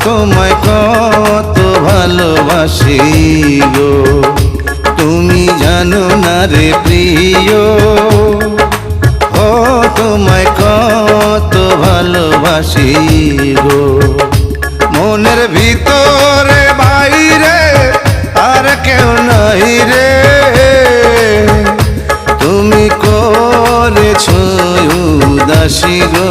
তোমায় কত ভালোবাসি গো, তুমি জানো না রে প্রিয়। ও তোমায় কত ভালোবাসি গো, মনের ভিতরে বাইরে আর কেউ নাই রে। তুমি করেছো উদাসী গো,